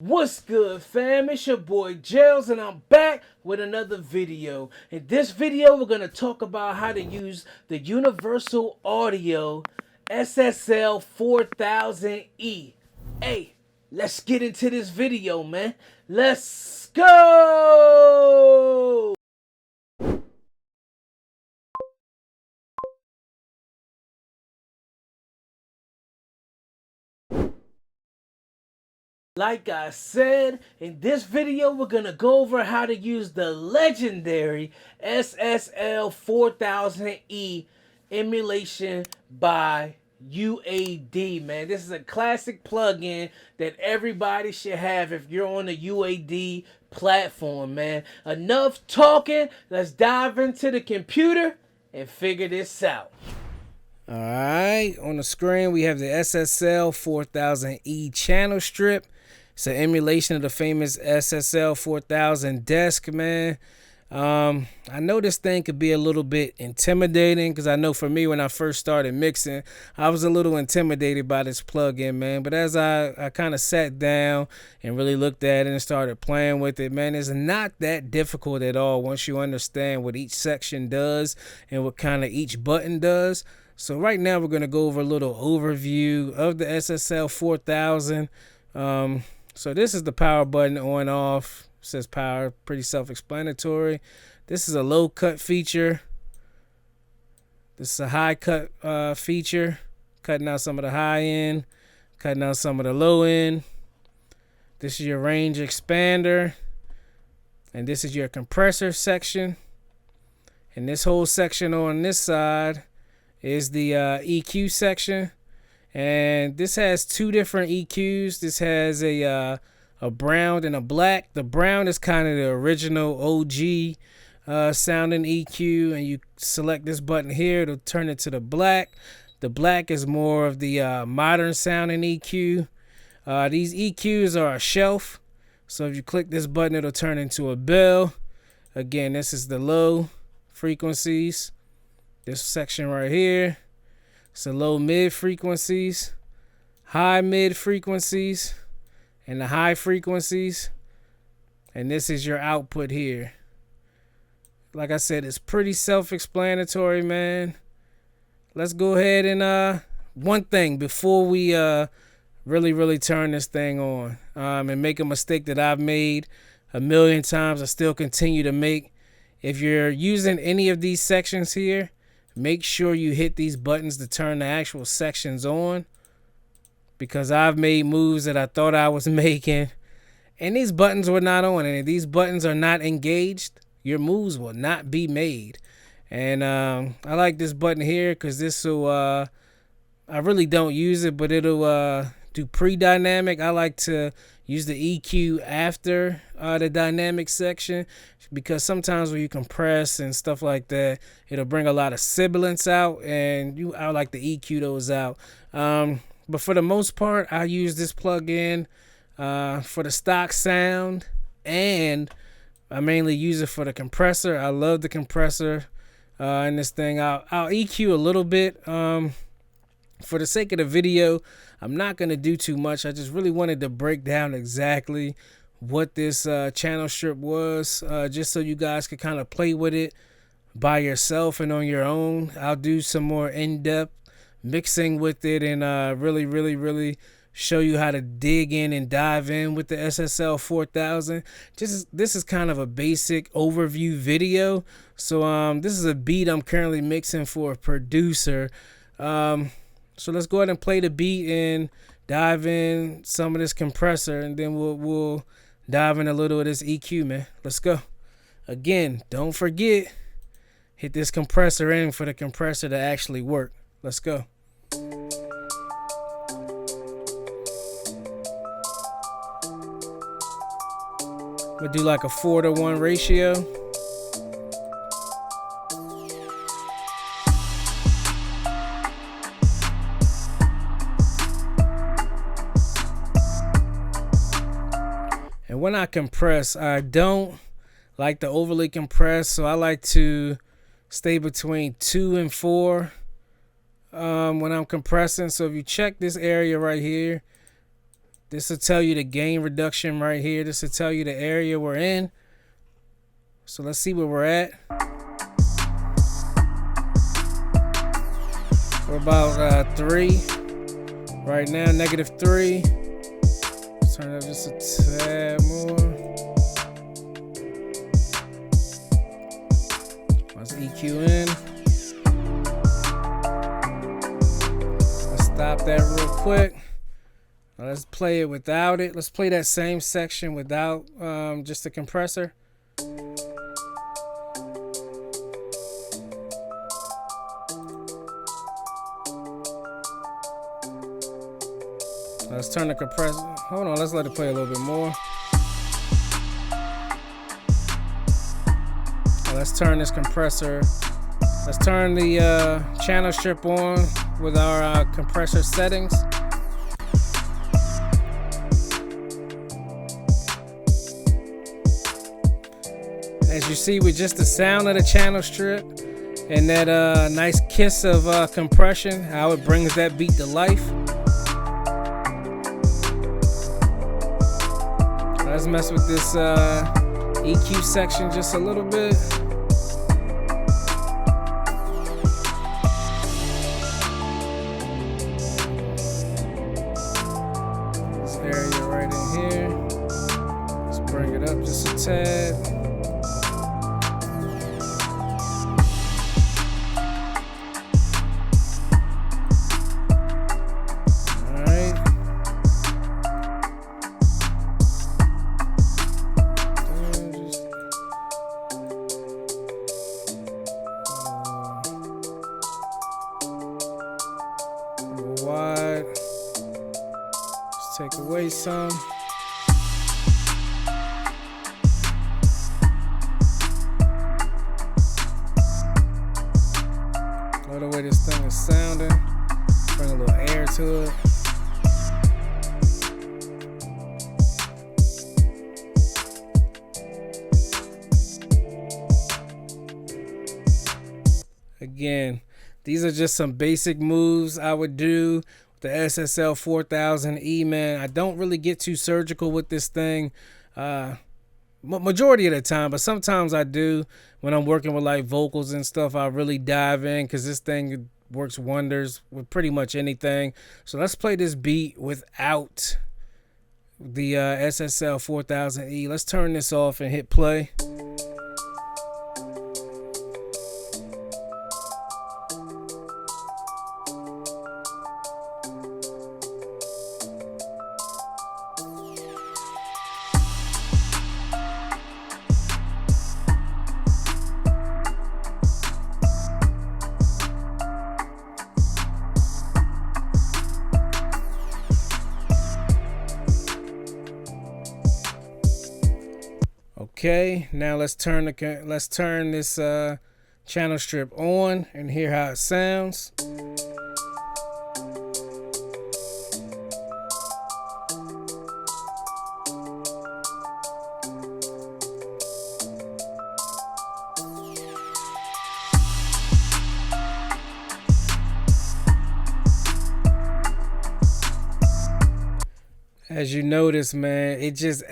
What's good, fam? It's your boy Jails, and I'm back with another video. In this video, we're going to talk about how to use the Universal Audio SSL 4000E. Hey, let's get into this video, man. Let's go! Like I said, in this video, we're going to go over how to use the legendary SSL 4000E emulation by UAD, man. This is a classic plugin that everybody should have if you're on the UAD platform, man. Enough talking. Let's dive into the computer and figure this out. All right, on the screen, we have the SSL 4000E channel strip. It's an emulation of the famous SSL 4000 desk, man. I know this thing could be a little bit intimidating because I know for me when I first started mixing, I was a little intimidated by this plugin, man. But as I kind of sat down and really looked at it and started playing with it, man, it's not that difficult at all once you understand what each section does and what kind of each button does. So right now we're going to go over a little overview of the SSL 4000. So this is the power button on off. It says power, pretty self-explanatory. This is a low cut feature. This is a high cut feature, cutting out some of the high end, cutting out some of the low end. This is your range expander, and this is your compressor section. And this whole section on this side is the EQ section. And this has two different EQs. This has a brown and a black. The brown is kind of the original OG sounding EQ, and you select this button here to turn it to the black. The black is more of the modern sounding EQ. These EQs are a shelf, so if you click this button, it'll turn into a bell. Again, this is the low frequencies. This section right here. So low mid frequencies, high mid frequencies, and the high frequencies. And this is your output here. Like I said, it's pretty self-explanatory, man. Let's go ahead and one thing before we really turn this thing on and make a mistake that I've made a million times, I still continue to make. If you're using any of these sections here, make sure you hit these buttons to turn the actual sections on, because I've made moves that I thought I was making and these buttons were not on, and if these buttons are not engaged, your moves will not be made. And I like this button here because this will I really don't use it, but it'll do pre-dynamic. I like to use the EQ after the dynamic section, because sometimes when you compress and stuff like that, it'll bring a lot of sibilance out, and I like to EQ those out. But for the most part, I use this plugin for the stock sound, and I mainly use it for the compressor. I love the compressor in this thing. I'll EQ a little bit. For the sake of the video, I'm not going to do too much. I just really wanted to break down exactly what this channel strip was, just so you guys could kind of play with it by yourself and on your own. I'll do some more in-depth mixing with it and really show you how to dig in and dive in with the SSL 4000. This is kind of a basic overview video. So this is a beat I'm currently mixing for a producer. So let's go ahead and play the beat and dive in some of this compressor, and then we'll dive in a little of this EQ, man. Let's go. Again, don't forget, hit this compressor in for the compressor to actually work. Let's go. We'll do like a 4-to-1 ratio. And when I compress, I don't like to overly compress, so I like to stay between 2 and 4 when I'm compressing. So if you check this area right here, This will tell you the gain reduction right here. This will tell you the area we're in. So let's see where we're at. We're about 3 right now, -3. Let's turn it up just a tad more. Let's EQ in. Let's stop that real quick. Now let's play it without it. Let's play that same section without just the compressor. Let's turn the compressor. Hold on, let's let it play a little bit more. Now let's turn this compressor. Let's turn the channel strip on with our compressor settings. As you see, with just the sound of the channel strip and that nice kiss of compression, how it brings that beat to life. Let's mess with this EQ section just a little bit. This area right in here. Let's bring it up just a tad. Wide. Let's take away some. Love the way this thing is sounding. Bring a little air to it. Again, these are just some basic moves I would do with the SSL 4000E, man. I don't really get too surgical with this thing majority of the time, but sometimes I do. When I'm working with like vocals and stuff, I really dive in because this thing works wonders with pretty much anything. So let's play this beat without the SSL 4000E. Let's turn this off and hit play. Okay, now let's turn this channel strip on and hear how it sounds. As you notice, man, it just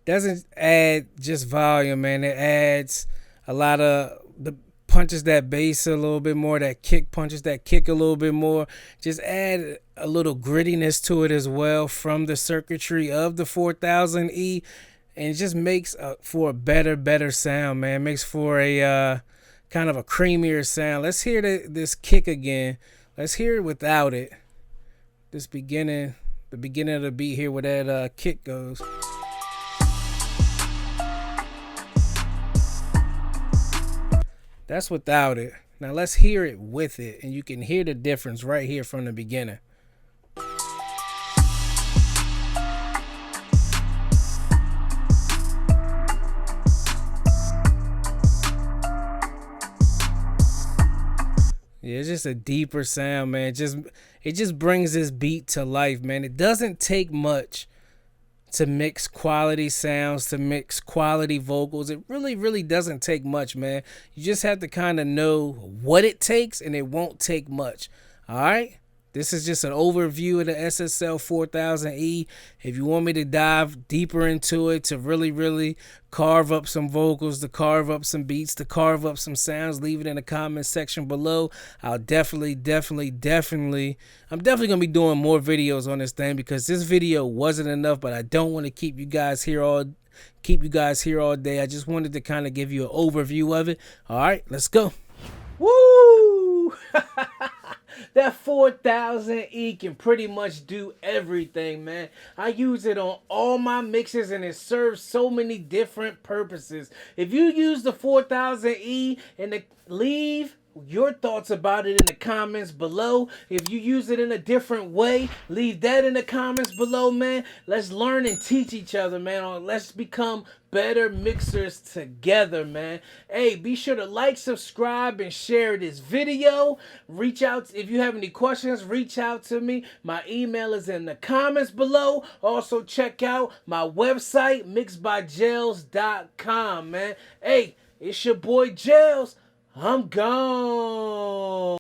doesn't add just volume, man. It adds a lot of the punches that bass a little bit more, that kick punches that kick a little bit more. Just add a little grittiness to it as well from the circuitry of the 4000E, and it just makes for a better sound, man. It makes for a kind of a creamier sound. Let's hear this kick again. Let's hear it without it. The beginning of the beat here where that kick goes. That's without it. Now let's hear it with it, and you can hear the difference right here from the beginning. Yeah, it's just a deeper sound, man. It just brings this beat to life, man. It doesn't take much to mix quality sounds, to mix quality vocals. It really doesn't take much, man. You just have to kind of know what it takes, and it won't take much. All right? This is just an overview of the SSL 4000E. If you want me to dive deeper into it, to really carve up some vocals, to carve up some beats, to carve up some sounds, leave it in the comment section below. I'll definitely I'm definitely gonna be doing more videos on this thing, because this video wasn't enough, but I don't want to keep you guys here all day. I just wanted to kind of give you an overview of it. All right, let's go. Woo! That 4000E can pretty much do everything, man. I use it on all my mixes and it serves so many different purposes. If you use the 4000E and leave your thoughts about it in the comments below. If you use it in a different way, leave that in the comments below, man. Let's learn and teach each other, man. Let's become better mixers together, man. Hey, be sure to like, subscribe, and share this video. Reach out if you have any questions. Reach out to me. My email is in the comments below. Also, check out my website, mixedbyjellztv.com, man. Hey, it's your boy Jells. I'm gone.